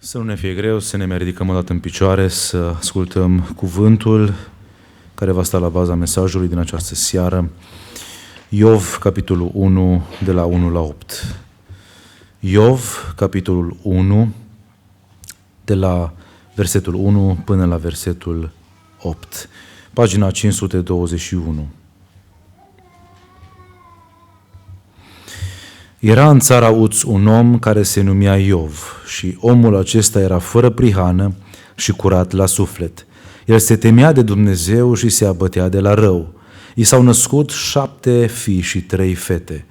Să nu ne fie greu, să ne mai ridicăm o dată în picioare, să ascultăm cuvântul care va sta la baza mesajului din această seară. Iov, capitolul 1, de la 1 la 8. Iov, capitolul 1, de la versetul 1 până la versetul 8. Pagina 521. Era în țara Uț un om care se numea Iov și omul acesta era fără prihană și curat la suflet. El se temea de Dumnezeu și se abătea de la rău. I s-au născut 7 fii și 3 fete.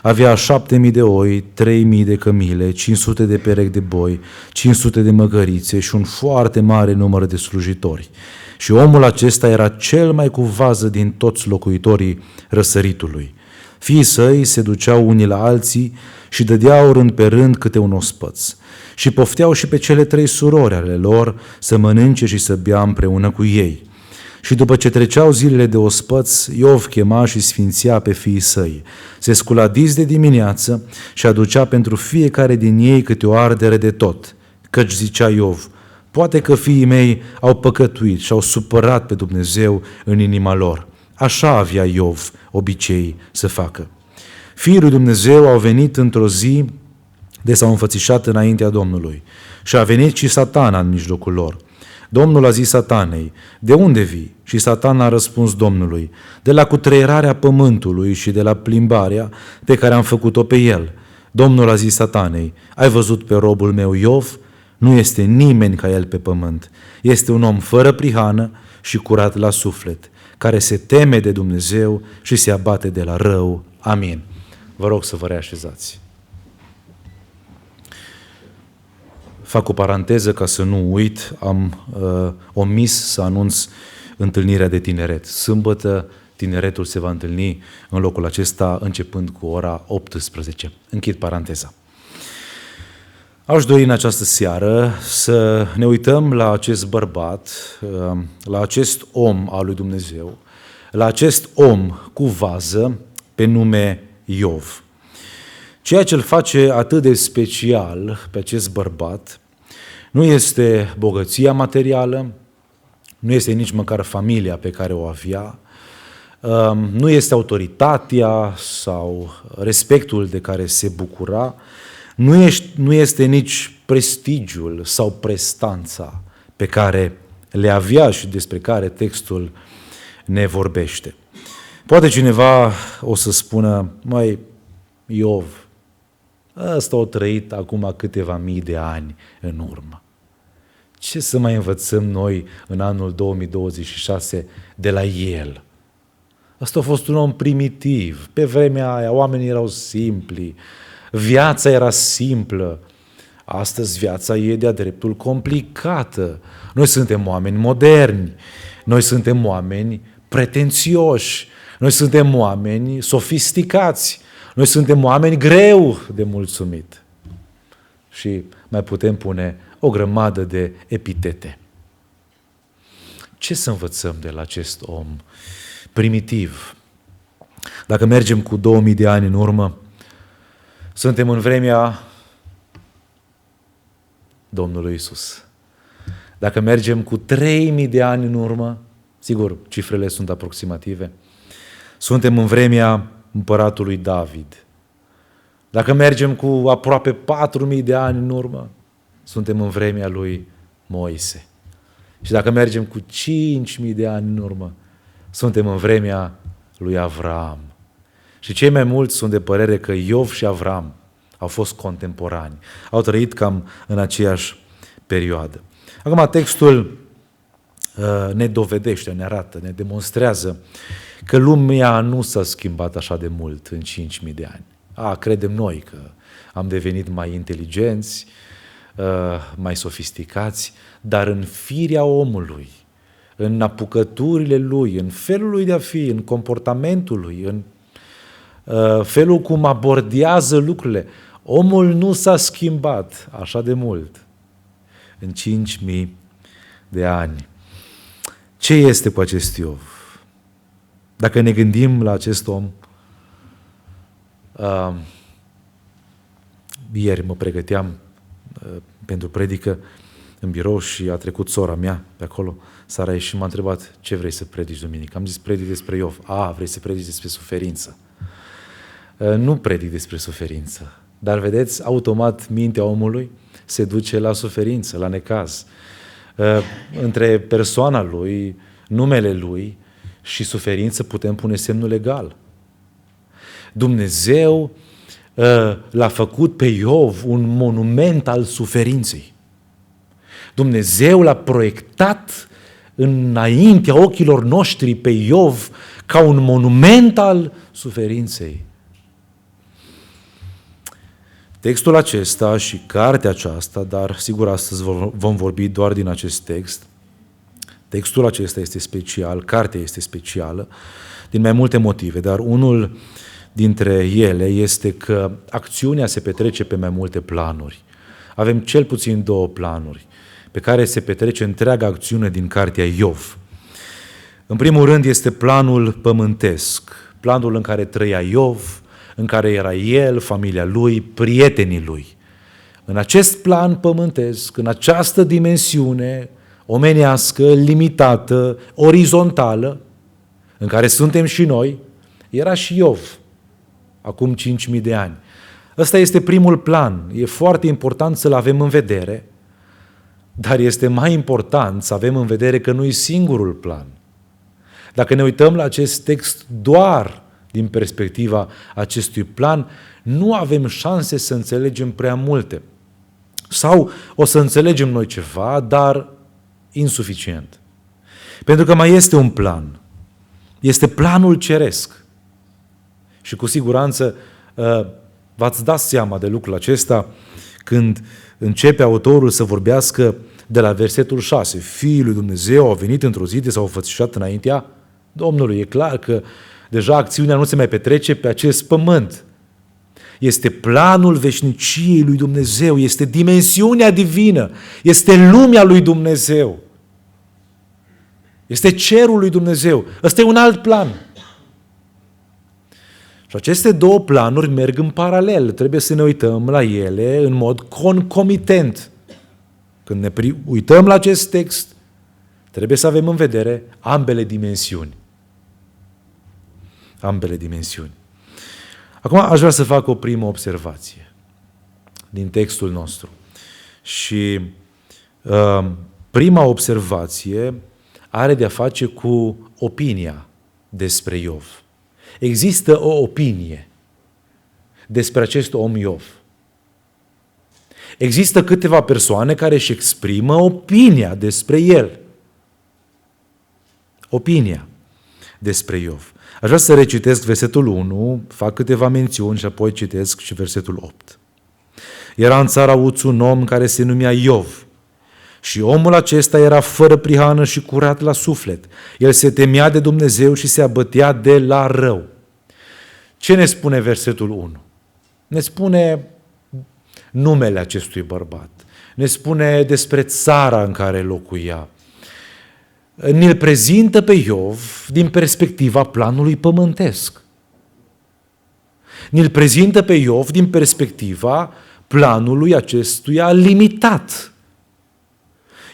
Avea 7.000 de oi, 3.000 de cămile, 500 de perechi de boi, 500 de măgărițe și un foarte mare număr de slujitori. Și omul acesta era cel mai cu vază din toți locuitorii răsăritului. Fiii săi se duceau unii la alții și dădeau rând pe rând câte un ospăț. Și pofteau și pe cele 3 surori ale lor să mănânce și să bea împreună cu ei. Și după ce treceau zilele de ospăț, Iov chema și sfințea pe fiii săi. Se scula dis de dimineață și aducea pentru fiecare din ei câte o ardere de tot. Căci zicea Iov, poate că fiii mei au păcătuit și au supărat pe Dumnezeu în inima lor. Așa avea Iov obicei să facă. Fiii lui Dumnezeu au venit într-o zi de s-au înfățișat înaintea Domnului și a venit și Satana în mijlocul lor. Domnul a zis Satanei, de unde vii? Și Satana a răspuns Domnului, de la cutreierarea pământului și de la plimbarea pe care am făcut-o pe el. Domnul a zis Satanei, ai văzut pe robul meu Iov? Nu este nimeni ca el pe pământ. Este un om fără prihană și curat la suflet, care se teme de Dumnezeu și se abate de la rău. Amin. Vă rog să vă reașezați. Fac o paranteză ca să nu uit, am omis să anunț întâlnirea de tineret. Sâmbătă tineretul se va întâlni în locul acesta începând cu ora 18. Închid paranteza. Aș dori în această seară să ne uităm la acest bărbat, la acest om al lui Dumnezeu, la acest om cu vază pe nume Iov. Ceea ce îl face atât de special pe acest bărbat nu este bogăția materială, nu este nici măcar familia pe care o avea, nu este autoritatea sau respectul de care se bucura, nu este nici prestigiul sau prestanța pe care le avea și despre care textul ne vorbește. Poate cineva o să spună, măi, Iov, ăsta a trăit acum câteva mii de ani în urmă. Ce să mai învățăm noi în anul 2026 de la el? Ăsta a fost un om primitiv. Pe vremea aia oamenii erau simpli, viața era simplă. Astăzi viața e de-a dreptul complicată. Noi suntem oameni moderni, noi suntem oameni pretențioși, noi suntem oameni sofisticați, noi suntem oameni greu de mulțumit. Și mai putem pune o grămadă de epitete. Ce să învățăm de la acest om primitiv? Dacă mergem cu 2000 de ani în urmă, suntem în vremea Domnului Iisus. Dacă mergem cu 3000 de ani în urmă, sigur, cifrele sunt aproximative, suntem în vremea împăratului David. Dacă mergem cu aproape 4000 de ani în urmă, suntem în vremea lui Moise. Și dacă mergem cu 5000 de ani în urmă, suntem în vremea lui Avram. Și cei mai mulți sunt de părere că Iov și Avram au fost contemporani. Au trăit cam în aceeași perioadă. Acum textul ne dovedește, ne arată, ne demonstrează că lumea nu s-a schimbat așa de mult în 5.000 de ani. Credem noi că am devenit mai inteligenți, mai sofisticați, dar în firea omului, în apucăturile lui, în felul lui de a fi, în comportamentul lui, în felul cum abordează lucrurile, omul nu s-a schimbat așa de mult în 5.000 de ani. Ce este cu acest Iov? Dacă ne gândim la acest om, ieri mă pregăteam pentru predică în birou și a trecut sora mea pe acolo, Sara, și m-a întrebat: ce vrei să predici duminică? Am zis: predic despre Iov. Vrei să predici despre suferință? Nu predic despre suferință, dar vedeți, automat mintea omului se duce la suferință, la necaz. Între persoana lui, numele lui și suferință putem pune semnul legal. Dumnezeu l-a făcut pe Iov un monument al suferinței. Dumnezeu l-a proiectat înaintea ochilor noștri pe Iov ca un monument al suferinței. Textul acesta și cartea aceasta, dar sigur astăzi vom vorbi doar din acest text, textul acesta este special, cartea este specială, din mai multe motive, dar unul dintre ele este că acțiunea se petrece pe mai multe planuri. Avem cel puțin 2 planuri pe care se petrece întreaga acțiune din cartea Iov. În primul rând este planul pământesc, planul în care trăia Iov, în care era el, familia lui, prietenii lui. În acest plan pământesc, în această dimensiune omenească, limitată, orizontală, în care suntem și noi, era și Iov, acum 5.000 de ani. Ăsta este primul plan. E foarte important să-l avem în vedere, dar este mai important să avem în vedere că nu e singurul plan. Dacă ne uităm la acest text doar din perspectiva acestui plan, nu avem șanse să înțelegem prea multe. Sau o să înțelegem noi ceva, dar insuficient. Pentru că mai este un plan. Este planul ceresc. Și cu siguranță v-ați dat seama de lucrul acesta când începe autorul să vorbească de la versetul 6. Fiii lui Dumnezeu au venit într-o zi de s-au înfățișat înaintea Domnului. E clar că deja acțiunea nu se mai petrece pe acest pământ. Este planul veșniciei lui Dumnezeu, este dimensiunea divină, este lumea lui Dumnezeu. Este cerul lui Dumnezeu. Ăsta e un alt plan. Și aceste 2 planuri merg în paralel. Trebuie să ne uităm la ele în mod concomitent. Când ne uităm la acest text, trebuie să avem în vedere ambele dimensiuni. Ambele dimensiuni. Acum aș vrea să fac o primă observație din textul nostru. Și prima observație are de-a face cu opinia despre Iov. Există o opinie despre acest om Iov. Există câteva persoane care își exprimă opinia despre el. Opinia despre Iov. Aș vrea să recitesc versetul 1, fac câteva mențiuni și apoi citesc și versetul 8. Era în țara Uț un om care se numea Iov. Și omul acesta era fără prihană și curat la suflet. El se temea de Dumnezeu și se abătea de la rău. Ce ne spune versetul 1? Ne spune numele acestui bărbat. Ne spune despre țara în care locuia. Ne-l prezintă pe Iov din perspectiva planului pământesc. Ne-l prezintă pe Iov din perspectiva planului acestuia limitat.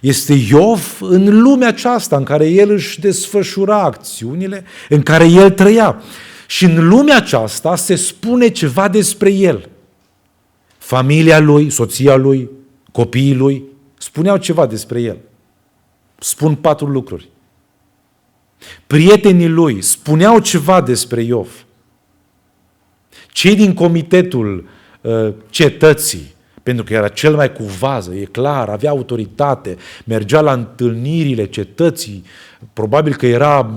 Este Iov în lumea aceasta în care el își desfășura acțiunile, în care el trăia. Și în lumea aceasta se spune ceva despre el. Familia lui, soția lui, copiii lui spuneau ceva despre el. Spun 4 lucruri. Prietenii lui spuneau ceva despre Iov. Cei din comitetul cetății, pentru că era cel mai cu vază, e clar, avea autoritate, mergea la întâlnirile cetății, probabil că era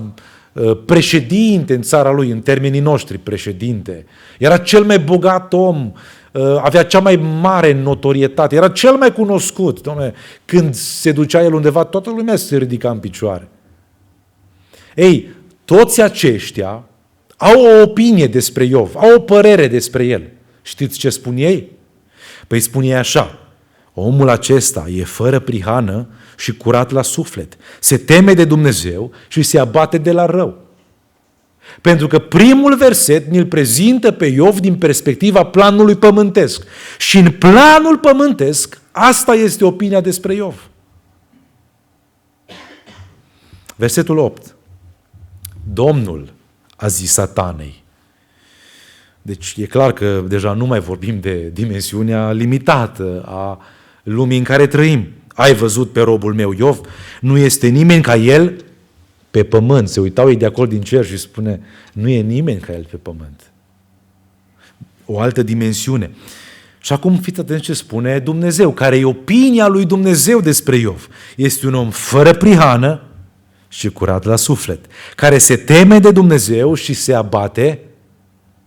președinte în țara lui, în termenii noștri președinte. Era cel mai bogat om, avea cea mai mare notorietate, era cel mai cunoscut. Doamne, când se ducea el undeva, toată lumea se ridica în picioare. Ei, toți aceștia au o opinie despre Iov, au o părere despre el. Știți ce spun ei? Păi spun ei așa: omul acesta e fără prihană și curat la suflet, se teme de Dumnezeu și se abate de la rău. Pentru că primul verset ne-l prezintă pe Iov din perspectiva planului pământesc. Și în planul pământesc Asta este opinia despre Iov. Versetul 8. Domnul a zis Satanei. Deci e clar că deja nu mai vorbim de dimensiunea limitată a lumii în care trăim. Ai văzut pe robul meu Iov? Nu este nimeni ca el pe pământ. Se uitau ei de acolo din cer și spune, nu e nimeni ca el pe pământ. O altă dimensiune. Și acum fiți atenți ce spune Dumnezeu, care e opinia lui Dumnezeu despre Iov. Este un om fără prihană și curat la suflet, care se teme de Dumnezeu și se abate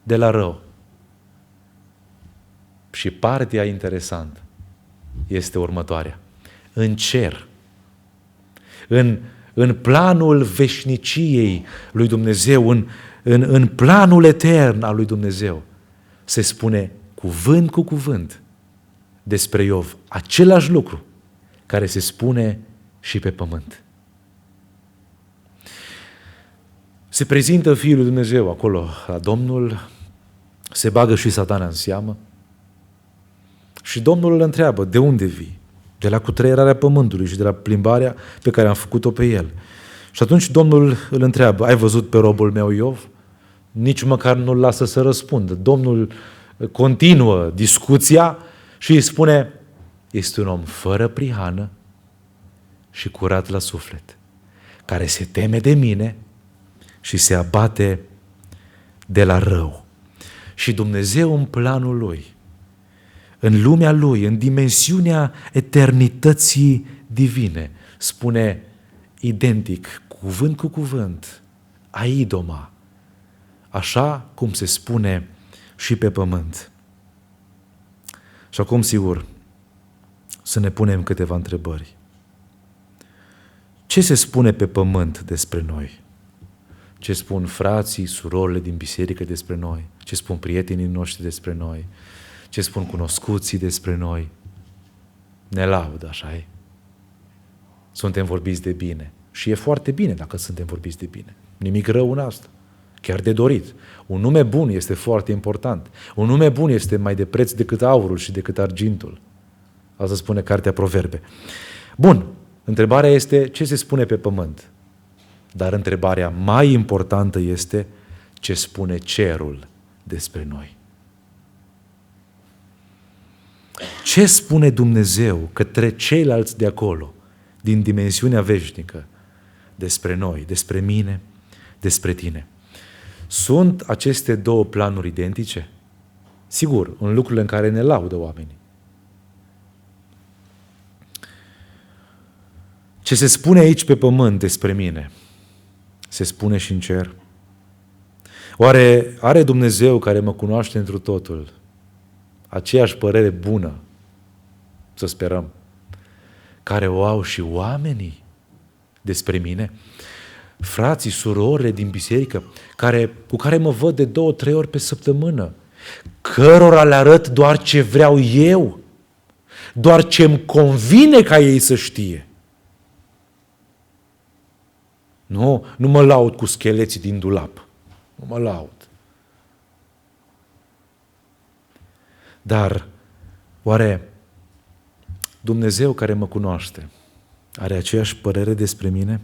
de la rău. Și partea interesantă este următoarea. În cer, în planul veșniciei lui Dumnezeu, în planul etern al lui Dumnezeu, se spune cuvânt cu cuvânt despre Iov, același lucru care se spune și pe pământ. Se prezintă Fiul lui Dumnezeu acolo la Domnul, se bagă și Satana în seamă și Domnul îl întreabă, de unde vii? De la cutreierarea pământului și de la plimbarea pe care am făcut-o pe el. Și atunci Domnul îl întreabă, ai văzut pe robul meu Iov? Nici măcar nu-l lasă să răspundă. Domnul continuă discuția și îi spune, este un om fără prihană și curat la suflet, care se teme de mine și se abate de la rău. Și Dumnezeu în planul Lui, în lumea Lui, în dimensiunea eternității divine, spune identic, cuvânt cu cuvânt, aidoma, așa cum se spune și pe pământ. Și acum, sigur, să ne punem câteva întrebări. Ce se spune pe pământ despre noi? Ce spun frații, surorile din biserică despre noi? Ce spun prietenii noștri despre noi? Ce spun cunoscuții despre noi? Ne laudă, așa-i? Suntem vorbiți de bine. Și e foarte bine dacă suntem vorbiți de bine. Nimic rău în asta. Chiar de dorit. Un nume bun este foarte important. Un nume bun este mai de preț decât aurul și decât argintul. Asta spune Cartea Proverbe. Bun, întrebarea este ce se spune pe pământ. Dar întrebarea mai importantă este ce spune cerul despre noi. Ce spune Dumnezeu către ceilalți de acolo, din dimensiunea veșnică, despre noi, despre mine, despre tine? Sunt aceste două planuri identice? Sigur, în lucrurile în care ne laudă oamenii. Ce se spune aici pe pământ despre mine, se spune și în cer? Oare are Dumnezeu care mă cunoaște întru totul aceeași părere bună, să sperăm, care o au și oamenii despre mine? Frații, surorile din biserică, cu care mă văd de 2-3 ori pe săptămână, cărora le arăt doar ce vreau eu, doar ce îmi convine ca ei să știe. Nu mă laud cu scheleții din dulap. Nu mă laud. Dar, oare Dumnezeu care mă cunoaște are aceeași părere despre mine?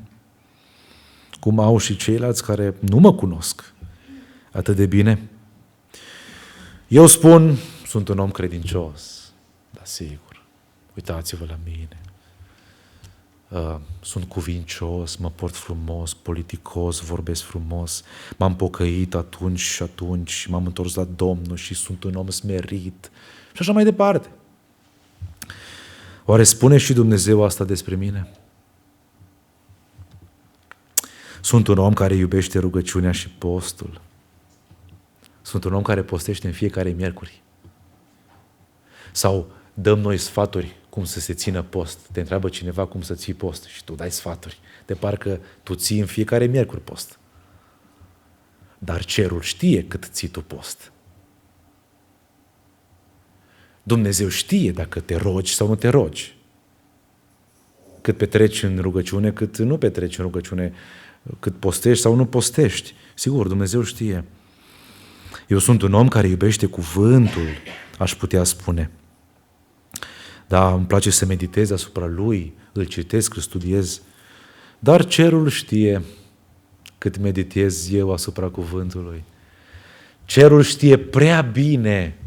Cum au și ceilalți care nu mă cunosc atât de bine? Eu spun, sunt un om credincios, da, sigur. Uitați-vă la mine. Sunt cuvincios, mă port frumos, politicos, vorbesc frumos, m-am pocăit atunci și atunci, m-am întors la Domnul și sunt un om smerit și așa mai departe. Oare spune și Dumnezeu asta despre mine? Sunt un om care iubește rugăciunea și postul. Sunt un om care postește în fiecare miercuri. Sau dăm noi sfaturi cum să se țină post. Te întreabă cineva cum să ții post și tu dai sfaturi. De parcă tu ții în fiecare miercuri post. Dar cerul știe cât ții tu post. Dumnezeu știe dacă te rogi sau nu te rogi. Cât petreci în rugăciune, cât nu petreci în rugăciune, cât postești sau nu postești. Sigur, Dumnezeu știe. Eu sunt un om care iubește cuvântul, aș putea spune. Da, îmi place să meditez asupra lui, îl citesc, îl studiez, dar cerul știe cât meditez eu asupra cuvântului. Cerul știe prea bine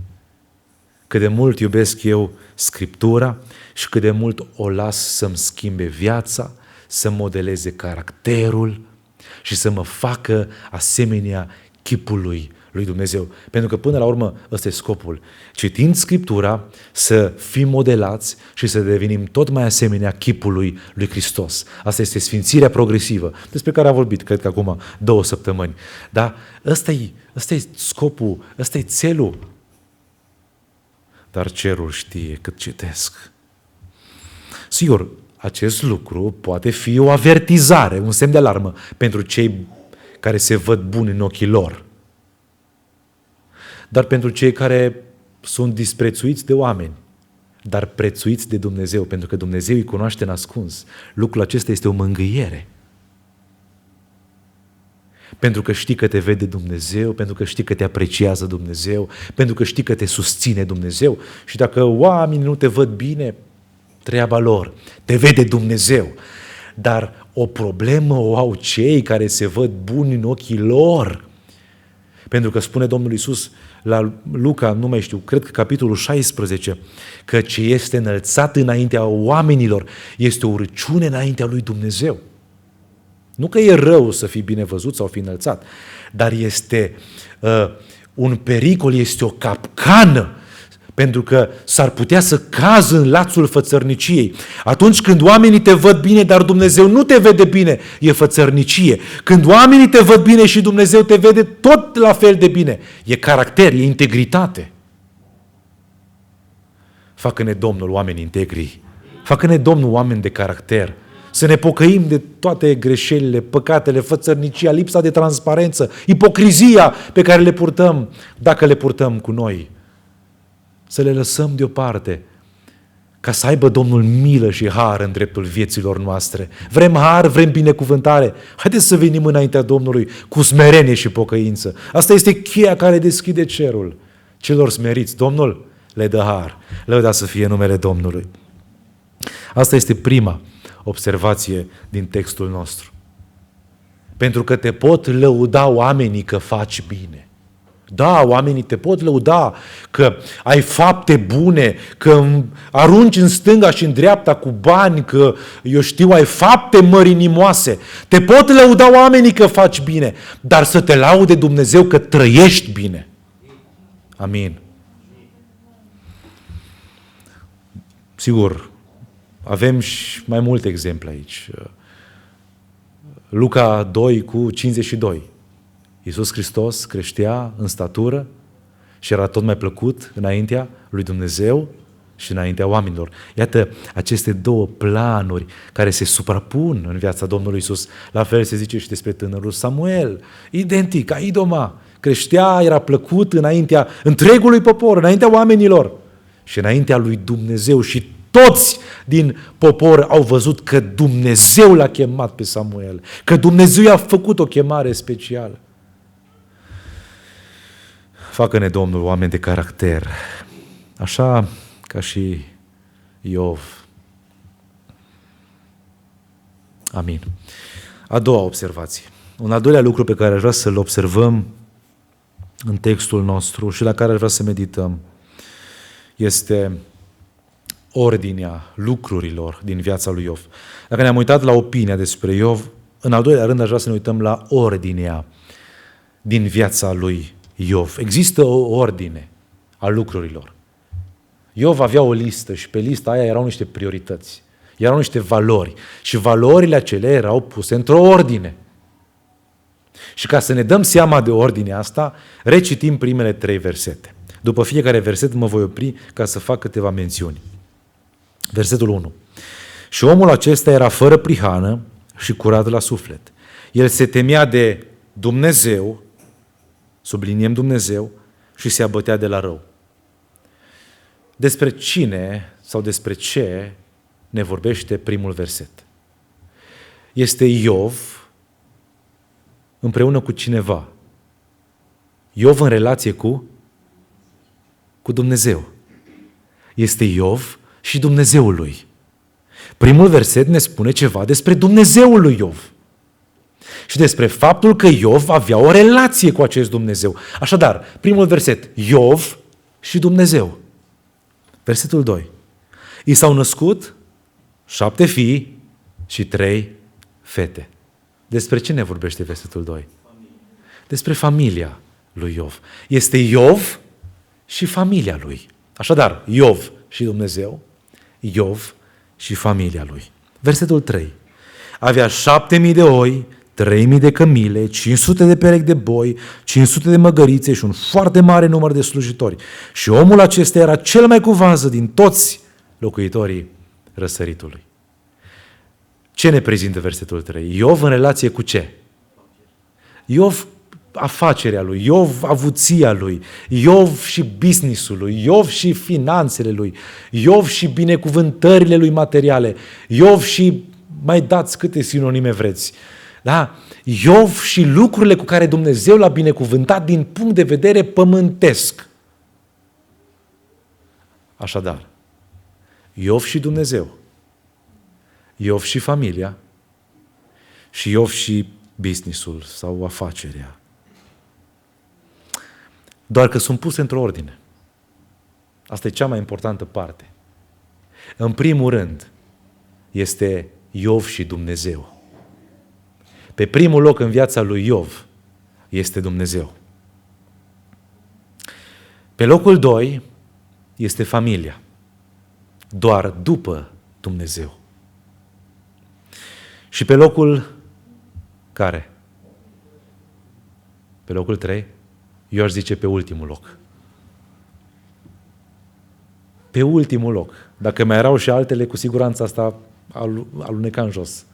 cât de mult iubesc eu Scriptura și cât de mult o las să-mi schimbe viața, să modeleze caracterul și să mă facă asemenea chipului lui Dumnezeu. Pentru că până la urmă ăsta e scopul. Citind Scriptura, să fim modelați și să devenim tot mai asemenea chipului lui Hristos. Asta este sfințirea progresivă, despre care am vorbit, cred că acum 2 săptămâni. Dar ăsta e scopul, ăsta e țelul. Dar cerul știe cât citesc. Sigur, acest lucru poate fi o avertizare, un semn de alarmă pentru cei care se văd buni în ochii lor. Dar pentru cei care sunt disprețuiți de oameni, dar prețuiți de Dumnezeu, pentru că Dumnezeu îi cunoaște în ascuns, lucrul acesta este o mângâiere. Pentru că știi că te vede Dumnezeu, pentru că știi că te apreciază Dumnezeu, pentru că știi că te susține Dumnezeu și dacă oamenii nu te văd bine, treaba lor, te vede Dumnezeu. Dar o problemă o au cei care se văd buni în ochii lor. Pentru că spune Domnul Iisus la Luca, nu mai știu, cred că capitolul 16, că ce este înălțat înaintea oamenilor este o urăciune înaintea lui Dumnezeu. Nu că e rău să fii bine văzut sau fi înălțat, dar este un pericol, este o capcană, pentru că s-ar putea să cazi în lațul fățărniciei. Atunci când oamenii te văd bine, dar Dumnezeu nu te vede bine, e fățărnicie. Când oamenii te văd bine și Dumnezeu te vede tot la fel de bine, e caracter, e integritate. Facă-ne Domnul oameni integri, facă-ne Domnul oameni de caracter, să ne pocăim de toate greșelile, păcatele, fățărnicia, lipsa de transparență, ipocrizia pe care le purtăm, dacă le purtăm cu noi. Să le lăsăm deoparte, ca să aibă Domnul milă și har în dreptul vieților noastre. Vrem har, vrem binecuvântare. Haideți să venim înaintea Domnului cu smerenie și pocăință. Asta este cheia care deschide cerul. Celor smeriți, Domnul le dă har. Lăudați să fie numele Domnului. Asta este prima observație din textul nostru. Pentru că te pot lăuda oamenii că faci bine. Da, oamenii te pot lăuda că ai fapte bune, că arunci în stânga și în dreapta cu bani, că, eu știu, ai fapte mărinimoase. Te pot lăuda oamenii că faci bine, dar să te laude Dumnezeu că trăiești bine. Amin. Sigur, avem și mai multe exemple aici. Luca 2:52. Iisus Hristos creștea în statură și era tot mai plăcut înaintea lui Dumnezeu și înaintea oamenilor. Iată aceste două planuri care se suprapun în viața Domnului Iisus. La fel se zice și despre tânărul Samuel. Identic, ca idoma. Creștea, era plăcut înaintea întregului popor, înaintea oamenilor și înaintea lui Dumnezeu. Și toți din popor au văzut că Dumnezeu l-a chemat pe Samuel, că Dumnezeu i-a făcut o chemare specială. Facă-ne Domnul oameni de caracter, așa ca și Iov. Amin. A doua observație. Un al doilea lucru pe care aș vrea să-l observăm în textul nostru și la care aș vrea să medităm este ordinea lucrurilor din viața lui Iov. Dacă ne-am uitat la opinia despre Iov, în al doilea rând aș vrea să ne uităm la ordinea din viața lui Iov. Există o ordine a lucrurilor. Iov avea o listă și pe lista aia erau niște priorități, erau niște valori și valorile acelea erau puse într-o ordine. Și ca să ne dăm seama de ordinea asta, recitim primele 3 versete. După fiecare verset mă voi opri ca să fac câteva mențiuni. Versetul 1. Și omul acesta era fără prihană și curat la suflet. El se temea de Dumnezeu, subliniem Dumnezeu, și se abătea de la rău. Despre cine sau despre ce ne vorbește primul verset? Este Iov împreună cu cineva. Iov în relație cu Dumnezeu. Este Iov și Dumnezeul lui. Primul verset ne spune ceva despre Dumnezeul lui Iov și despre faptul că Iov avea o relație cu acest Dumnezeu. Așadar, primul verset, Iov și Dumnezeu. Versetul 2. I s-au născut 7 fii și 3 fete. Despre ce ne vorbește versetul 2? Despre familia lui Iov. Este Iov și familia lui. Așadar, Iov și Dumnezeu, Iov și familia lui. Versetul 3. Avea 7.000 de oi, 3.000 de cămile, 500 de perechi de boi, 500 de măgărițe și un foarte mare număr de slujitori. Și omul acesta era cel mai cu vază din toți locuitorii răsăritului. Ce ne prezintă versetul 3? Iov în relație cu ce? Iov afacerea lui, Iov avuția lui, Iov și business-ul lui, Iov și finanțele lui, Iov și binecuvântările lui materiale, Iov și mai dați câte sinonime vreți. Da? Iov și lucrurile cu care Dumnezeu l-a binecuvântat din punct de vedere pământesc. Așadar, Iov și Dumnezeu, Iov și familia și Iov și businessul sau afacerea. Doar că sunt puse într-o ordine. Asta e cea mai importantă parte. În primul rând este Iov și Dumnezeu. Pe primul loc în viața lui Iov este Dumnezeu. Pe locul 2 este familia. Doar după Dumnezeu. Și pe locul care? Pe locul 3? Eu aș zice pe ultimul loc. Pe ultimul loc. Dacă mai erau și altele, cu siguranță asta aluneca în jos.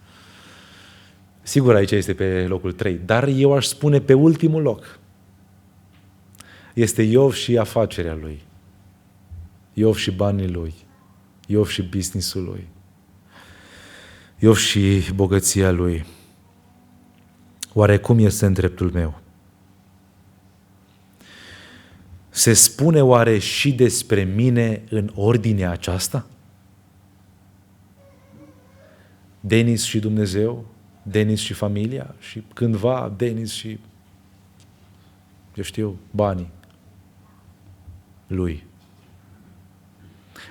Sigur, aici este pe locul 3. Dar eu aș spune pe ultimul loc. Este Iov și afacerea lui. Iov și banii lui. Iov și businessul lui. Iov și bogăția lui. Oare cum este în dreptul meu? Se spune oare și despre mine în ordinea aceasta? Denis și Dumnezeu, Denis și familia și cândva Denis și, eu știu, banii lui.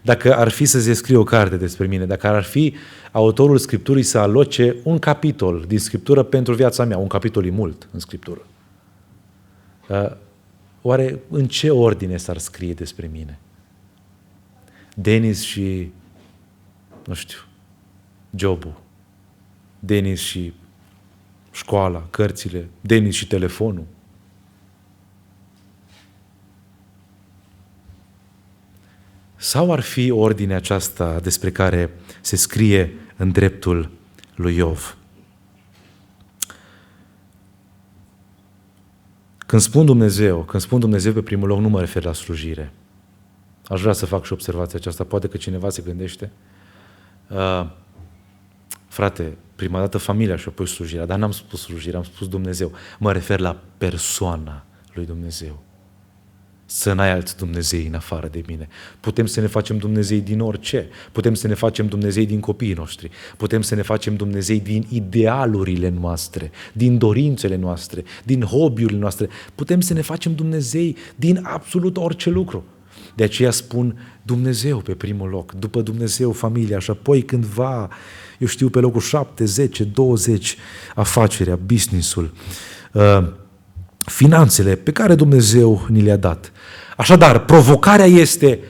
Dacă ar fi să se scrie o carte despre mine, dacă ar fi autorul Scripturii să aloce un capitol din Scriptură pentru viața mea, un capitol e mult în Scriptură, oare în ce ordine s-ar scrie despre mine? Denis și, nu știu, jobul, Denis și școala, cărțile, Denis și telefonul. Sau ar fi ordinea aceasta despre care se scrie în dreptul lui Iov? Când spun Dumnezeu pe primul loc, nu mă refer la slujire. Aș vrea să fac și observația aceasta. Poate că cineva se gândește. Frate, prima dată familia și apoi slujirea, dar n-am spus slujirea, am spus Dumnezeu. Mă refer la persoana lui Dumnezeu. Să n-ai alți Dumnezei în afară de mine. Putem să ne facem Dumnezei din orice. Putem să ne facem Dumnezei din copiii noștri. Putem să ne facem Dumnezei din idealurile noastre, din dorințele noastre, din hobby-urile noastre. Putem să ne facem Dumnezei din absolut orice lucru. De aceea spun Dumnezeu pe primul loc, după Dumnezeu familia și apoi cândva, eu știu, pe locul 7, 10, 20, afacerea, business-ul, finanțele pe care Dumnezeu ni le-a dat. Așadar, provocarea este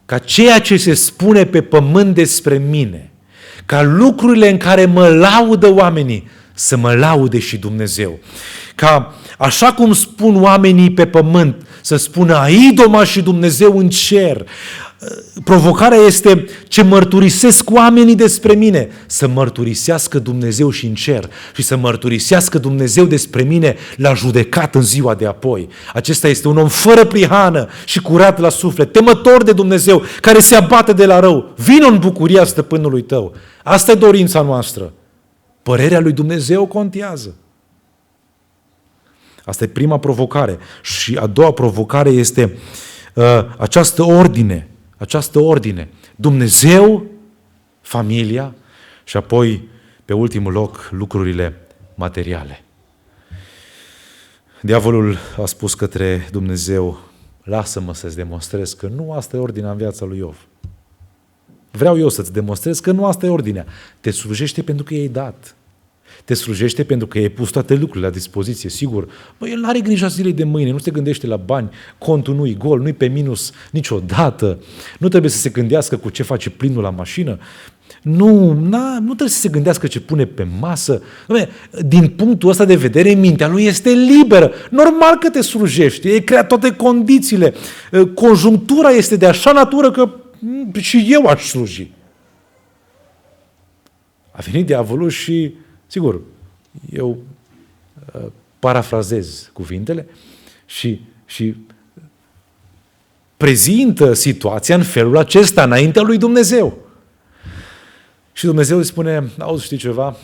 ca ceea ce se spune pe pământ despre mine, ca lucrurile în care mă laudă oamenii, să mă laude și Dumnezeu. Ca așa cum spun oamenii pe pământ, să spună Aidoma și Dumnezeu în cer. Provocarea este ce mărturisesc oamenii despre mine, să mărturisească Dumnezeu și în cer și să mărturisească Dumnezeu despre mine la judecat în ziua de apoi. Acesta este un om fără prihană și curat la suflet, temător de Dumnezeu, care se abate de la rău. Vino în bucuria stăpânului tău. Asta e dorința noastră. Părerea lui Dumnezeu contează. Asta e prima provocare. Și a doua provocare este această ordine. Dumnezeu, familia și apoi, pe ultimul loc, lucrurile materiale. Diavolul a spus către Dumnezeu: lasă-mă să-ți demonstrez că nu asta e ordinea în viața lui Iov. Vreau eu să-ți demonstrez că nu asta e ordinea. Te slujește pentru că i-ai dat. Te slujește pentru că i-ai pus toate lucrurile la dispoziție. Sigur, el nu are grijă zilei de mâine, nu se gândește la bani, contul nu-i gol, nu-i pe minus niciodată, nu trebuie să se gândească cu ce face plinul la mașină, nu trebuie să se gândească ce pune pe masă. Din punctul ăsta de vedere, mintea lui este liberă. Normal că te slujește, ei creat toate condițiile. Conjunctura este de așa natură că și eu aș sluji. A venit diavolul și, sigur, eu parafrazez cuvintele și prezintă situația în felul acesta înaintea lui Dumnezeu. Și Dumnezeu îi spune: auzi, știi ceva?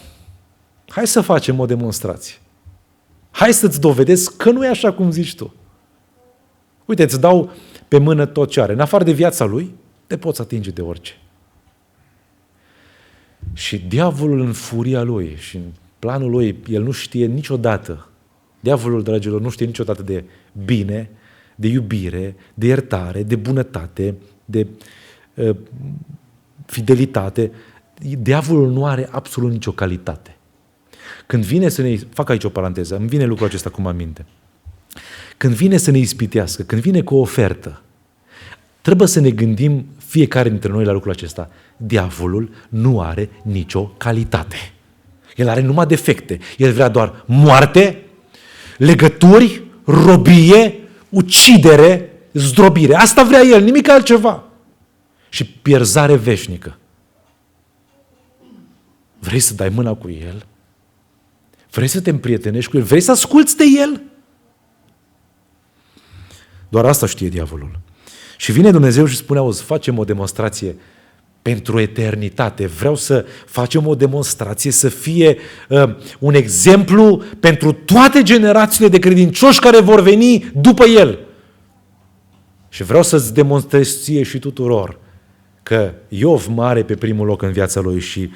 Hai să facem o demonstrație. Hai să-ți dovedesc că nu e așa cum zici tu. Uite, îți dau pe mână tot ce are. În afară de viața lui, te poți atinge de orice. Și diavolul în furia lui și în planul lui, el nu știe niciodată, diavolul, dragilor, nu știe niciodată de bine, de iubire, de iertare, de bunătate, de fidelitate. Diavolul nu are absolut nicio calitate. Când vine să ne... Fac aici o paranteză, îmi vine lucrul acesta acum în minte. Când vine să ne ispitească, când vine cu o ofertă, trebuie să ne gândim fiecare dintre noi la lucrul acesta. Diavolul nu are nicio calitate. El are numai defecte. El vrea doar moarte, legături, robie, ucidere, zdrobire. Asta vrea el, nimic altceva. Și pierzare veșnică. Vrei să dai mâna cu el? Vrei să te împrietenești cu el? Vrei să asculți de el? Doar asta știe diavolul. Și vine Dumnezeu și spune: auzi, facem o demonstrație pentru eternitate. Vreau să facem o demonstrație, să fie un exemplu pentru toate generațiile de credincioși care vor veni după el. Și vreau să-ți demonstrez ție și tuturor că Iov mare pe primul loc în viața lui și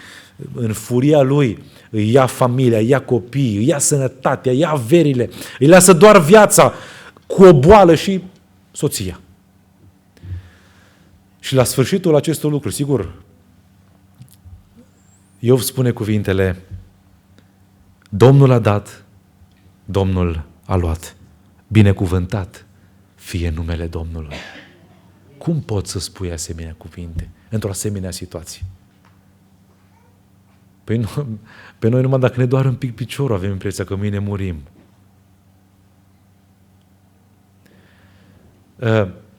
în furia lui îi ia familia, îi ia copiii, îi ia sănătatea, îi ia averile, îi lasă doar viața cu o boală și soția. Și la sfârșitul acestor lucruri, sigur, Iov spune cuvintele: Domnul a dat, Domnul a luat, binecuvântat fie numele Domnului. Cum poți să spui asemenea cuvinte într-o asemenea situație? Păi pe noi numai dacă ne doare un pic piciorul avem impresia că mâine murim.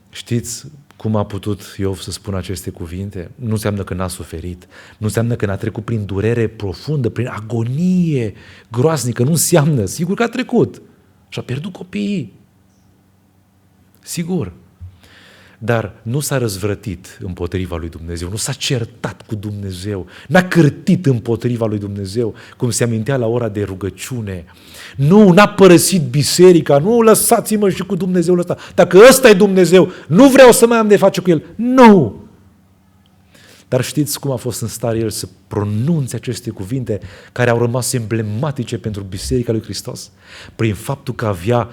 Știți cum a putut Iov să spună aceste cuvinte? Nu înseamnă că n-a suferit, nu înseamnă că n-a trecut prin durere profundă, prin agonie groaznică, nu înseamnă, sigur că a trecut. Și a pierdut copiii. Sigur. Dar nu s-a răzvrătit împotriva lui Dumnezeu, nu s-a certat cu Dumnezeu, n-a cârtit împotriva lui Dumnezeu, cum se amintea la ora de rugăciune. Nu, n-a părăsit biserica, nu, lăsați-mă și cu Dumnezeul ăsta. Dacă ăsta e Dumnezeu, nu vreau să mai am de face cu el. Nu! Dar știți cum a fost în stare el să pronunțe aceste cuvinte care au rămas emblematice pentru Biserica lui Hristos? Prin faptul că avea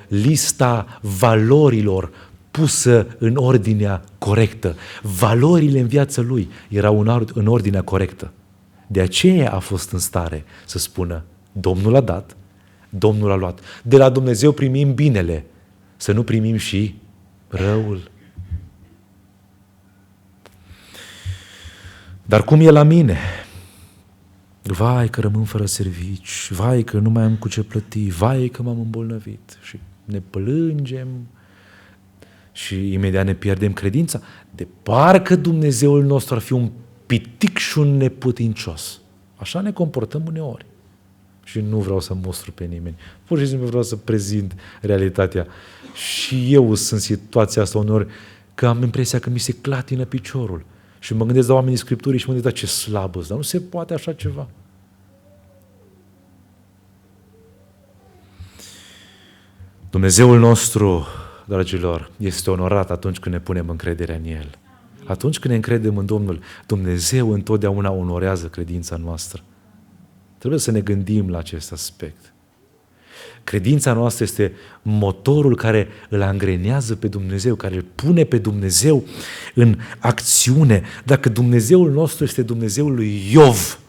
lista valorilor pusă în ordinea corectă. Valorile în viața lui erau în ordinea corectă. De aceea a fost în stare să spună: Domnul a dat, Domnul a luat. De la Dumnezeu primim binele, să nu primim și răul. Dar cum e la mine? Vai că rămân fără servici, vai că nu mai am cu ce plăti, vai că m-am îmbolnăvit. Și ne plângem și imediat ne pierdem credința. De parcă Dumnezeul nostru ar fi un pitic și un neputincios. Așa ne comportăm uneori. Și nu vreau să mostru pe nimeni. Pur și simplu vreau să prezint realitatea. Și eu sunt în situația asta uneori că am impresia că mi se clatină piciorul. Și mă gândesc la oamenii Scripturii și mă gândesc: ce slabă, dar nu se poate așa ceva. Dumnezeul nostru, dragilor, este onorat atunci când ne punem încrederea în El. Atunci când ne încredem în Domnul, Dumnezeu întotdeauna onorează credința noastră. Trebuie să ne gândim la acest aspect. Credința noastră este motorul care îl angrenează pe Dumnezeu, care îl pune pe Dumnezeu în acțiune. Dacă Dumnezeul nostru este Dumnezeul lui Iov,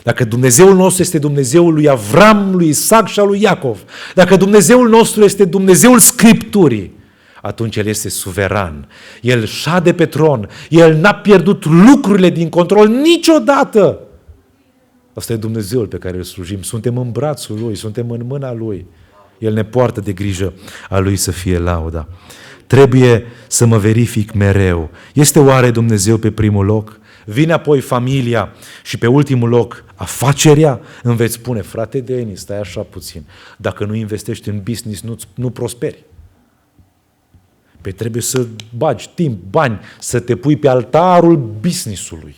dacă Dumnezeul nostru este Dumnezeul lui Avram, lui Isaac și al lui Iacov, dacă Dumnezeul nostru este Dumnezeul Scripturii, atunci El este suveran. El șade pe tron. El n-a pierdut lucrurile din control niciodată. Asta e Dumnezeul pe care îl slujim. Suntem în brațul Lui, suntem în mâna Lui. El ne poartă de grijă a Lui să fie lauda. Trebuie să mă verific mereu. Este oare Dumnezeu pe primul loc? Vine apoi familia și pe ultimul loc afacerea? Îmi veți spune, frate Denis, stai așa puțin. Dacă nu investești în business, nu prosperi. Păi trebuie să bagi timp, bani, să te pui pe altarul business-ului.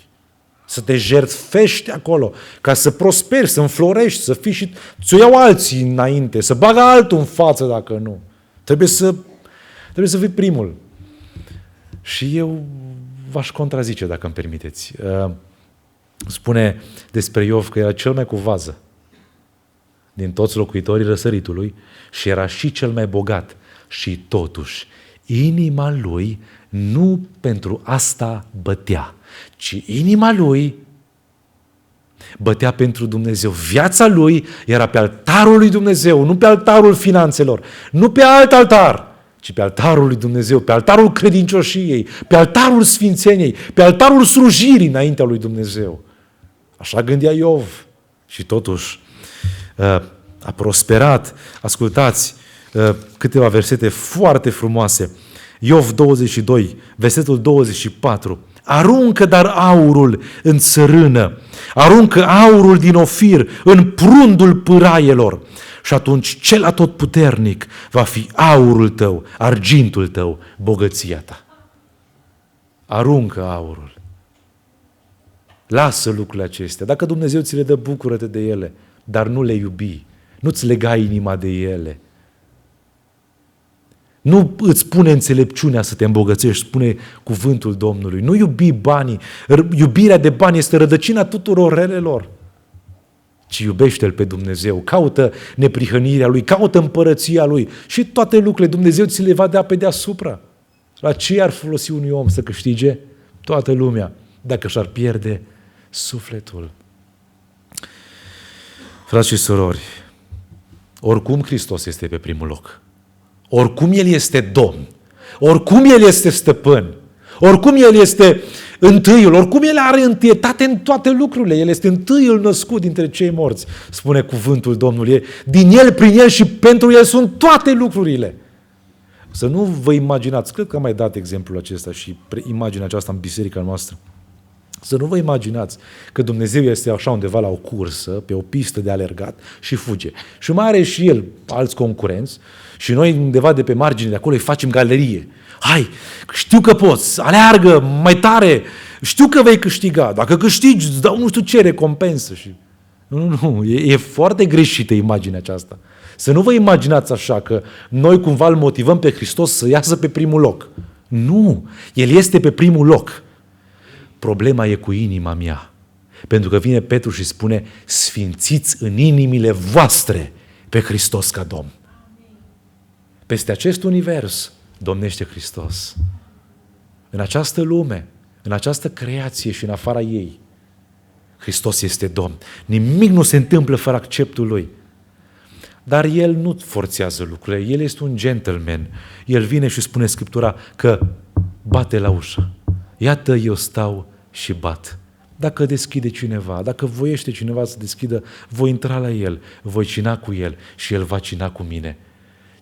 Să te jertfești acolo, ca să prosperi, să înflorești, să fii și... Ți-o iau alții înainte, să bagă altul în față dacă nu. Trebuie să fii primul. Și eu v-aș contrazice, dacă îmi permiteți. Spune despre Iov că era cel mai cu vază din toți locuitorii răsăritului și era și cel mai bogat. Și totuși, inima lui nu pentru asta bătea, ci inima lui bătea pentru Dumnezeu. Viața lui era pe altarul lui Dumnezeu, nu pe altarul finanțelor, nu pe alt altar, ci pe altarul lui Dumnezeu, pe altarul credincioșiei, pe altarul sfințeniei, pe altarul slujirii înaintea lui Dumnezeu. Așa gândea Iov și totuși a prosperat. Ascultați câteva versete foarte frumoase. Iov 22, versetul 24. Aruncă dar aurul în țărână, aruncă aurul din Ofir în prundul pâraielor și atunci cel atotputernic va fi aurul tău, argintul tău, bogăția ta. Aruncă aurul. Lasă lucrurile acestea. Dacă Dumnezeu ți le dă, bucură-te de ele, dar nu le iubi. Nu-ți lega inima de ele. Nu îți pune înțelepciunea să te îmbogățești, spune cuvântul Domnului. Nu iubi banii. Iubirea de bani este rădăcina tuturor relelor. Ci iubește-L pe Dumnezeu. Caută neprihănirea Lui, caută împărăția Lui și toate lucrurile Dumnezeu ți le va da pe deasupra. La ce ar folosi unui om să câștige toată lumea dacă și-ar pierde sufletul? Frați și surori, oricum Hristos este pe primul loc. Oricum El este Domn, oricum El este Stăpân, oricum El este întâiul, oricum El are întâietate în toate lucrurile, El este întâiul născut dintre cei morți, spune cuvântul Domnului. Din El, prin El și pentru El sunt toate lucrurile. Să nu vă imaginați, cred că am mai dat exemplul acesta și imaginea aceasta în biserica noastră. Să nu vă imaginați că Dumnezeu este așa undeva la o cursă, pe o pistă de alergat și fuge. Și mai are și El alți concurenți și noi undeva de pe margine de acolo îi facem galerie. Hai, știu că poți, aleargă mai tare, știu că vei câștiga. Dacă câștigi, îți dau nu știu ce recompensă. Nu, e foarte greșită imaginea aceasta. Să nu vă imaginați așa că noi cumva îl motivăm pe Hristos să iasă pe primul loc. Nu, El este pe primul loc. Problema e cu inima mea. Pentru că vine Petru și spune, sfințiți în inimile voastre pe Hristos ca Domn. Peste acest univers domnește Hristos. În această lume, în această creație și în afara ei, Hristos este Domn. Nimic nu se întâmplă fără acceptul Lui. Dar El nu forțează lucrurile. El este un gentleman. El vine și spune Scriptura că bate la ușă. Iată, eu stau și bat. Dacă deschide cineva, dacă voiește cineva să deschidă, voi intra la El, voi cina cu El și El va cina cu mine.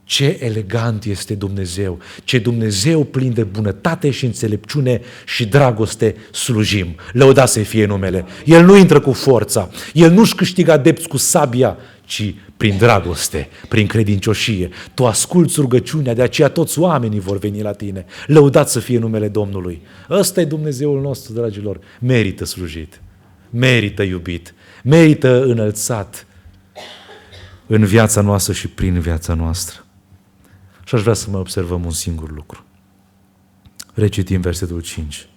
Ce elegant este Dumnezeu, ce Dumnezeu plin de bunătate și înțelepciune și dragoste slujim. Lăudat să fie numele. El nu intră cu forța, El nu-și câștigă adepți cu sabia, ci prin dragoste, prin credincioșie. Tu asculți rugăciunea, de aceea toți oamenii vor veni la tine. Lăudat să fie numele Domnului. Ăsta e Dumnezeul nostru, dragilor. Merită slujit, merită iubit, merită înălțat în viața noastră și prin viața noastră. Și aș vrea să mai observăm un singur lucru. Recitim versetul 5.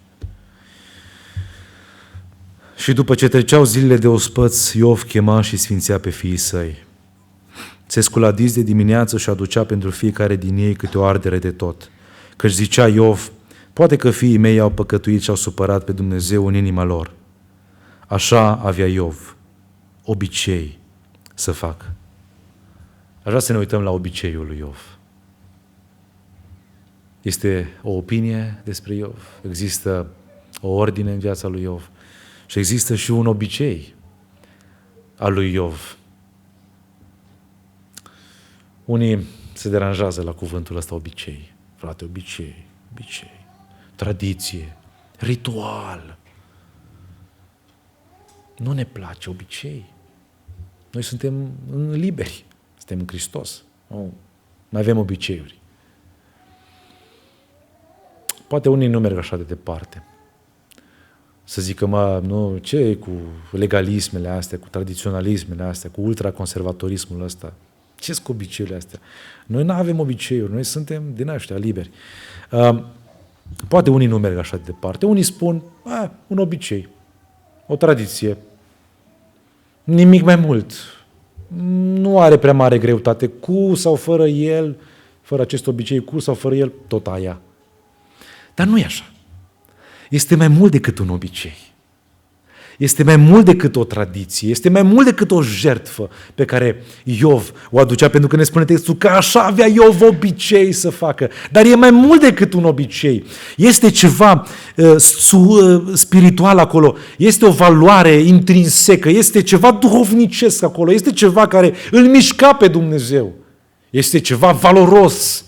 Și după ce treceau zilele de ospăț, Iov chema și sfințea pe fiii săi. Se scula dis de dimineață și aducea pentru fiecare din ei câte o ardere de tot. Căci zicea Iov, poate că fiii mei au păcătuit și au supărat pe Dumnezeu în inima lor. Așa avea Iov obicei să facă. Aș vrea să ne uităm la obiceiul lui Iov. Este o opinie despre Iov, există o ordine în viața lui Iov și există și un obicei al lui Iov. Unii se deranjează la cuvântul ăsta obicei. Frate, obicei, tradiție, ritual. Nu ne place obicei. Noi suntem liberi, suntem în Hristos. Nu mai avem obiceiuri. Poate unii nu merg așa de departe. Să zică, nu, ce e cu legalismele astea, cu tradiționalismele astea, cu ultraconservatorismul ăsta? Ce-s cu obiceiurile astea? Noi nu avem obiceiuri, noi suntem din ăștia liberi. Poate unii nu merg așa de departe. Unii spun, un obicei, o tradiție, nimic mai mult. Nu are prea mare greutate. Cu sau fără el, fără acest obicei, cu sau fără el, tot aia. Dar nu e așa. Este mai mult decât un obicei. Este mai mult decât o tradiție, este mai mult decât o jertfă pe care Iov o aducea, pentru că ne spune textul că așa avea Iov obicei să facă. Dar e mai mult decât un obicei. Este ceva spiritual acolo, este o valoare intrinsecă, este ceva duhovnicesc acolo, este ceva care îl mișca pe Dumnezeu. Este ceva valoros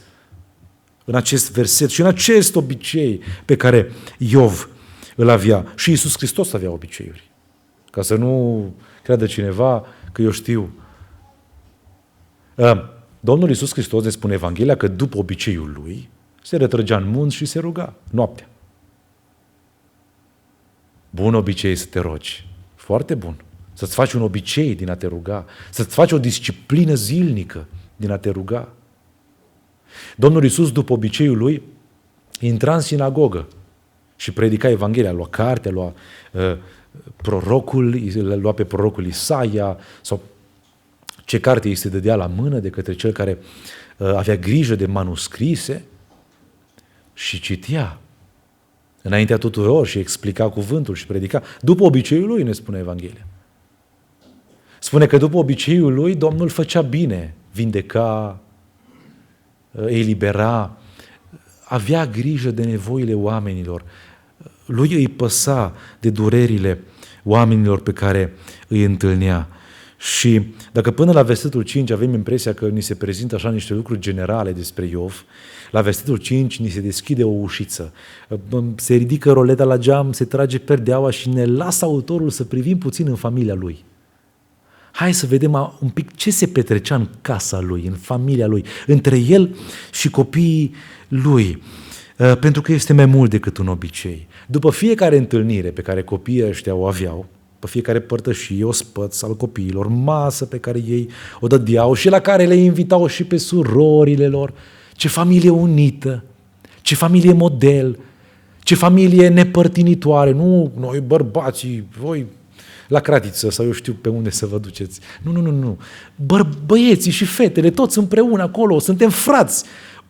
în acest verset și în acest obicei pe care Iov îl avea. Și Iisus Hristos avea obiceiuri. Ca să nu creadă cineva că eu știu. Domnul Iisus Hristos ne spune Evanghelia că după obiceiul lui se retrăgea în munți și se ruga noaptea. Bun obicei să te rogi. Foarte bun. Să-ți faci un obicei din a te ruga. Să-ți faci o disciplină zilnică din a te ruga. Domnul Iisus, după obiceiul lui, intra în sinagogă și predica Evanghelia, lua cartea, lua lua pe prorocul Isaia sau ce carte îi se dădea la mână de către cel care avea grijă de manuscrise și citea înaintea tuturor și explica cuvântul și predica. După obiceiul lui, ne spune Evanghelia. Spune că după obiceiul lui, Domnul făcea bine, vindeca, elibera, avea grijă de nevoile oamenilor. Lui îi păsa de durerile oamenilor pe care îi întâlnea. Și dacă până la versetul 5 avem impresia că ni se prezintă așa niște lucruri generale despre Iov, la versetul 5 ni se deschide o ușiță, se ridică roleta la geam, se trage perdeaua și ne lasă autorul să privim puțin în familia lui. Hai să vedem un pic ce se petrecea în casa lui, în familia lui, între el și copiii lui. Pentru că este mai mult decât un obicei. După fiecare întâlnire pe care copiii ăștia o aveau, pe fiecare părtășie, ospăț al copiilor, masă pe care ei o dădeau și la care le invitau și pe surorile lor, ce familie unită, ce familie model, ce familie nepărtinitoare, nu noi bărbații, voi la Cratiță sau eu știu pe unde să vă duceți. Nu. Băieții și fetele, toți împreună acolo, suntem frați.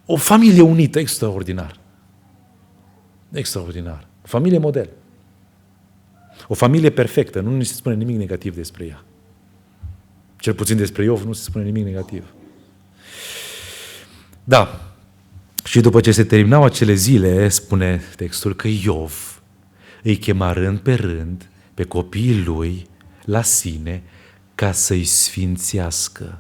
O familie unită, extraordinar. Extraordinar. O familie model. O familie perfectă, nu ni se spune nimic negativ despre ea. Cel puțin despre Iov nu se spune nimic negativ. Da. Și după ce se terminau acele zile, spune textul că Iov îi chema rând pe rând pe copiii lui la sine ca să-i sfințească.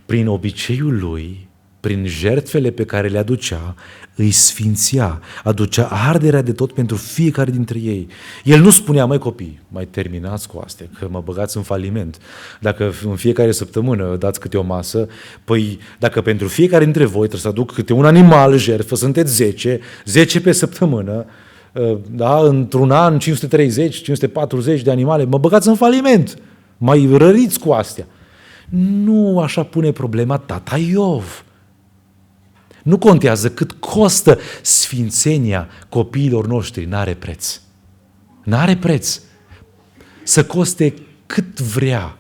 Prin obiceiul lui, prin jertfele pe care le aducea, îi sfințea, aducea arderea de tot pentru fiecare dintre ei. El nu spunea, măi copii, mai terminați cu astea, că mă băgați în faliment. Dacă în fiecare săptămână dați câte o masă, păi dacă pentru fiecare dintre voi trebuie să aduc câte un animal jertfă, sunteți 10 pe săptămână, da, într-un an 530, 540 de animale, mă băgați în faliment, mai răriți cu astea. Nu așa pune problema tata Iov. Nu contează cât costă sfințenia copiilor noștri, n-are preț. N-are preț. Să coste cât vrea.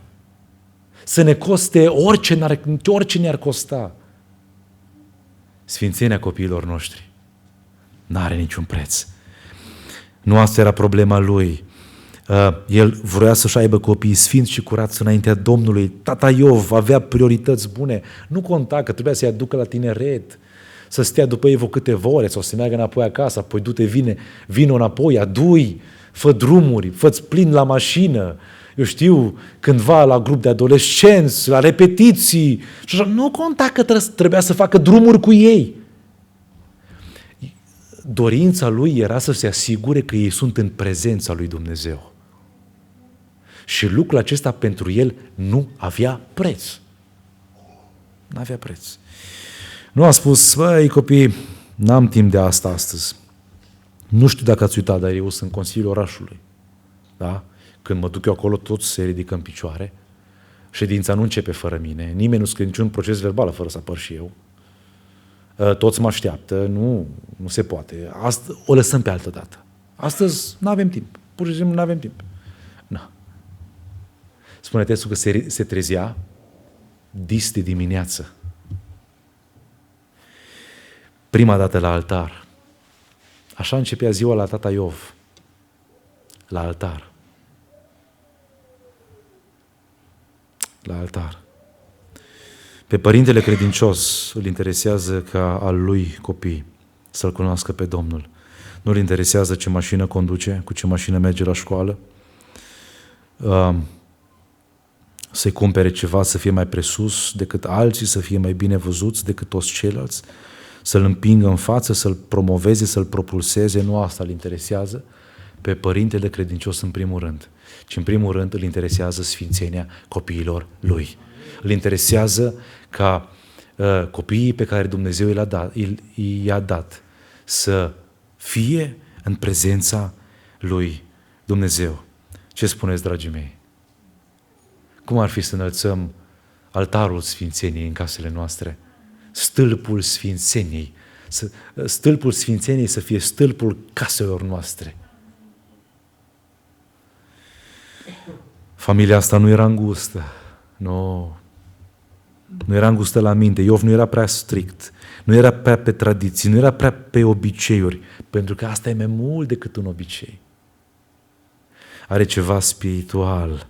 Să ne coste orice ne-ar costa. Sfințenia copiilor noștri n-are niciun preț. Nu asta era problema lui. El vrea să-și aibă copiii sfinți și curați înaintea Domnului. Tata Iov avea priorități bune. Nu conta că trebuia să-i aducă la tineret, să stea după ei câteva ore sau să meargă înapoi acasă, apoi du-te, vino înapoi, adu-i, fă drumuri, fă-ți plin la mașină, eu știu, cândva la grup de adolescenți, la repetiții. Și așa, nu conta că trebuia să facă drumuri cu ei. Dorința lui era să se asigure că ei sunt în prezența lui Dumnezeu. Și lucrul acesta pentru el nu avea preț. Nu avea preț. Nu a spus, băi copii, n-am timp de asta astăzi. Nu știu dacă ați uitat, dar eu sunt Consiliul Orașului. Da? Când mă duc eu acolo, toți se ridică în picioare. Ședința nu începe fără mine. Nimeni nu scrie niciun proces verbal fără să apăr și eu. Toți mă așteaptă. Nu se poate. Asta o lăsăm pe altă dată. Astăzi nu avem timp. Pur și simplu nu avem timp. Na. Spune textul că se trezea dis de dimineață. Prima dată la altar. Așa începea ziua la tata Iov. La altar. La altar. Pe părintele credincios îl interesează ca al lui copii să-L cunoască pe Domnul. Nu îl interesează ce mașină conduce, cu ce mașină merge la școală, să-i cumpere ceva să fie mai presus decât alții, să fie mai bine văzuți decât toți ceilalți, să-L împingă în față, să-L promoveze, să-L propulseze. Nu asta îl interesează pe părintele credincios în primul rând, ci în primul rând îl interesează sfințenia copiilor lui. Îl interesează ca copiii pe care Dumnezeu i-a dat să fie în prezența lui Dumnezeu. Ce spuneți, dragii mei? Cum ar fi să înălțăm altarul sfințeniei în casele noastre? Stâlpul sfințeniei. Stâlpul sfințeniei să fie stâlpul caselor noastre. Familia asta nu era îngustă. Nu era îngustă la minte. Iov nu era prea strict. Nu era prea pe tradiții. Nu era prea pe obiceiuri. Pentru că asta e mai mult decât un obicei. Are ceva spiritual.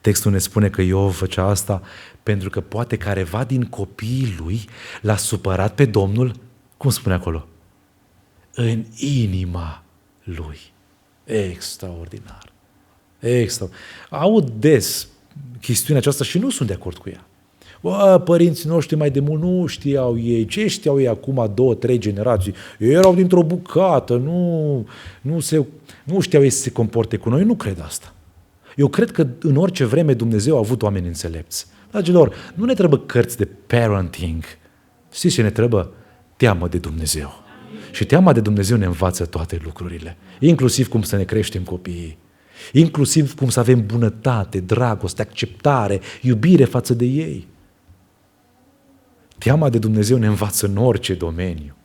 Textul ne spune că Iov făcea asta pentru că poate careva din copiii lui l-a supărat pe Domnul, cum spune acolo, în inima lui. Extraordinar. Aud des chestiunea aceasta și nu sunt de acord cu ea. Părinții noștri mai de mult nu știau ei. Ce știau ei acum 2-3 generații? Ei erau dintr-o bucată, nu știau ei să se comporte cu noi. Eu nu cred asta. Eu cred că în orice vreme Dumnezeu a avut oameni înțelepți. Dragilor, nu ne trebuie cărți de parenting. Știți ce ne trebuie? Teamă de Dumnezeu. Și teama de Dumnezeu ne învață toate lucrurile. Inclusiv cum să ne creștem copiii. Inclusiv cum să avem bunătate, dragoste, acceptare, iubire față de ei. Teama de Dumnezeu ne învață în orice domeniu.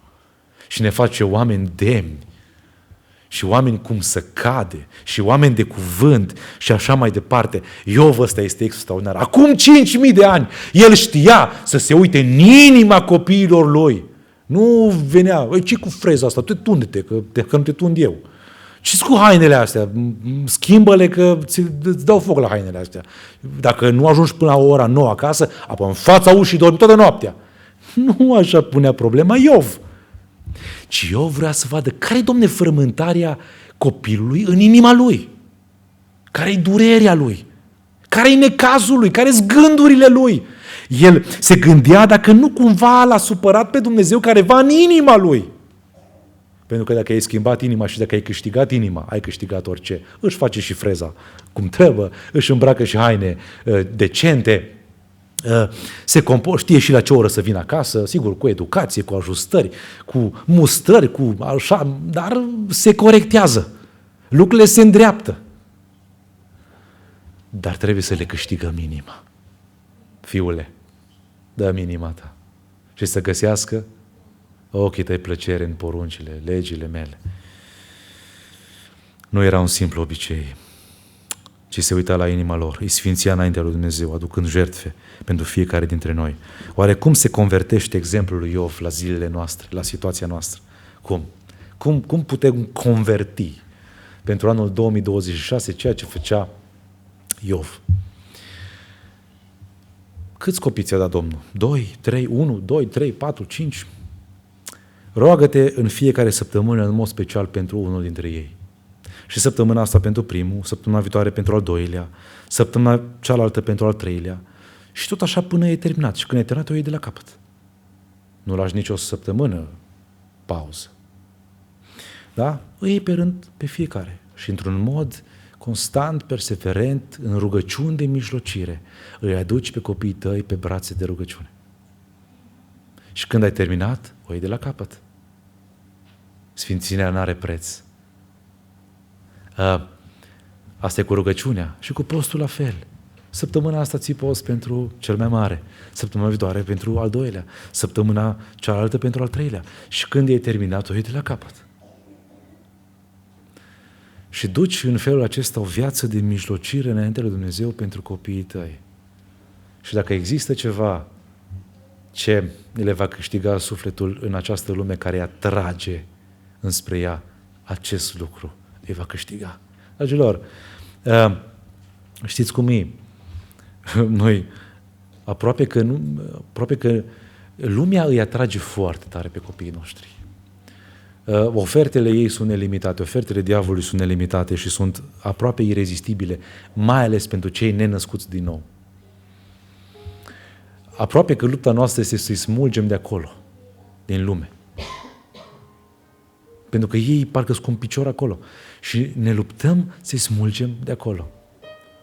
Și ne face oameni demni. Și oameni cum să cade, și oameni de cuvânt, și așa mai departe. Iov ăsta este extraordinar. Acum 5.000 de ani, el știa să se uite în inima copiilor lui. Nu venea, ce cu freza asta? Tu tunde-te, că nu te tund eu. Ce cu hainele astea? Schimbă-le că îți dau foc la hainele astea. Dacă nu ajungi până la ora 9 acasă, apoi în fața ușii dormi toată noaptea. Nu așa punea problema Iov. Ci Iov vrea să vadă care-i, Domne, frământarea copilului în inima lui. Care-i durerea lui. Care-i necazul lui. Care-s gândurile lui. El se gândea dacă nu cumva l-a supărat pe Dumnezeu careva în inima lui. Pentru că dacă ai schimbat inima și dacă ai câștigat inima, ai câștigat orice. Își face și freza cum trebuie, își îmbracă și haine decente, știe și la ce oră să vină acasă, sigur, cu educație, cu ajustări, cu mustrări, cu așa, dar se corectează. Lucrurile se îndreaptă. Dar trebuie să le câștigăm inima. Fiule, dă-mi inima ta. Și să găsească ochii tăi plăcere în poruncile, legile mele. nu era un simplu obicei, ci se uita la inima lor, îi sfințea înaintea lui Dumnezeu, aducând jertfe pentru fiecare dintre noi. Oare cum se convertește exemplul lui Iov la zilele noastre, la situația noastră? Cum putem converti pentru anul 2026 ceea ce făcea Iov? Câți copii ți-a dat Domnul? 2, 3, 1, 2, 3, 4, 5? Roagă-te în fiecare săptămână în mod special pentru unul dintre ei. Și săptămâna asta pentru primul, săptămâna viitoare pentru al doilea, săptămâna cealaltă pentru al treilea. Și tot așa până e terminat. Și când e terminat, o iei de la capăt. Nu lași nicio săptămână pauză. Da? Îi iei pe rând pe fiecare. Și într-un mod constant, perseverent, în rugăciuni de mijlocire, îi aduci pe copiii tăi pe brațe de rugăciune. Și când ai terminat, o iei de la capăt. Sfințirea n-are preț. Asta e cu rugăciunea și cu postul la fel. Săptămâna asta ții post pentru cel mai mare, săptămâna viitoare pentru al doilea, săptămâna cealaltă pentru al treilea. Și când e terminat, o iei de la capăt. Și duci în felul acesta o viață de mijlocire înainte lui Dumnezeu pentru copiii tăi. Și dacă există ceva ce le va câștiga sufletul în această lume care atrage înspre ea, acest lucru îi va câștiga. Dragilor, știți cum e? Noi aproape că lumea îi atrage foarte tare pe copiii noștri. Ofertele ei sunt nelimitate, ofertele diavolului sunt nelimitate și sunt aproape irezistibile, mai ales pentru cei nenăscuți din nou. Aproape că lupta noastră este să-i smulgem de acolo, din lume. Pentru că ei parcă sunt cu un picior acolo. Și ne luptăm să-i smulgem de acolo.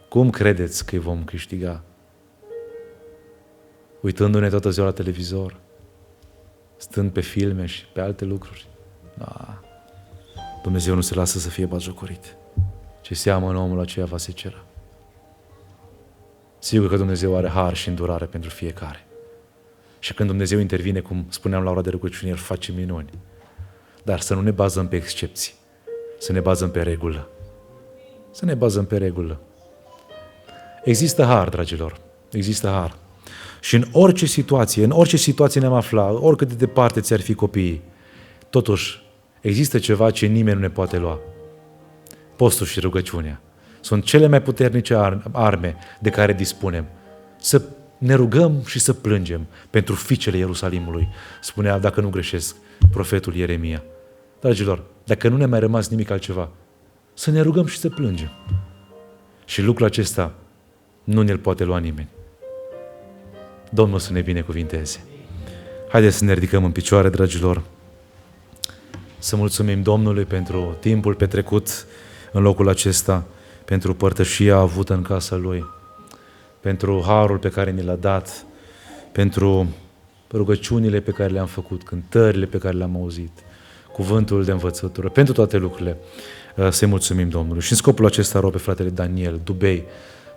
Cum credeți că îi vom câștiga? Uitându-ne toată ziua la televizor, stând pe filme și pe alte lucruri. Da. Dumnezeu nu se lasă să fie batjocorit. Ce seamănă omul aceea va secera. Sigur că Dumnezeu are har și îndurare pentru fiecare. Și când Dumnezeu intervine, cum spuneam la ora de rugăciune, El face minuni. Dar să nu ne bazăm pe excepții, să ne bazăm pe regulă. Să ne bazăm pe regulă. Există har, dragilor, există har. Și în orice situație ne-am aflat, oricât de departe ți-ar fi copiii, totuși există ceva ce nimeni nu ne poate lua. Postul și rugăciunea sunt cele mai puternice arme de care dispunem. Să ne rugăm și să plângem pentru fiicele Ierusalimului, spunea, dacă nu greșesc, profetul Ieremia. Dragilor, dacă nu ne mai rămas nimic altceva, să ne rugăm și să plângem. Și lucrul acesta nu ne-l poate lua nimeni. Domnul să ne binecuvinteze. Haideți să ne ridicăm în picioare, dragilor, să mulțumim Domnului pentru timpul petrecut în locul acesta, pentru părtășia avută în casa Lui, pentru harul pe care ni l-a dat, pentru rugăciunile pe care le-am făcut, cântările pe care le-am auzit, cuvântul de învățătură, pentru toate lucrurile, să-i mulțumim Domnului. Și în scopul acesta rog pe fratele Daniel Dubei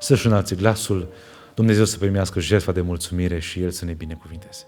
să-și înalțe glasul, Dumnezeu să primească jertfa de mulțumire și El să ne binecuvinteze.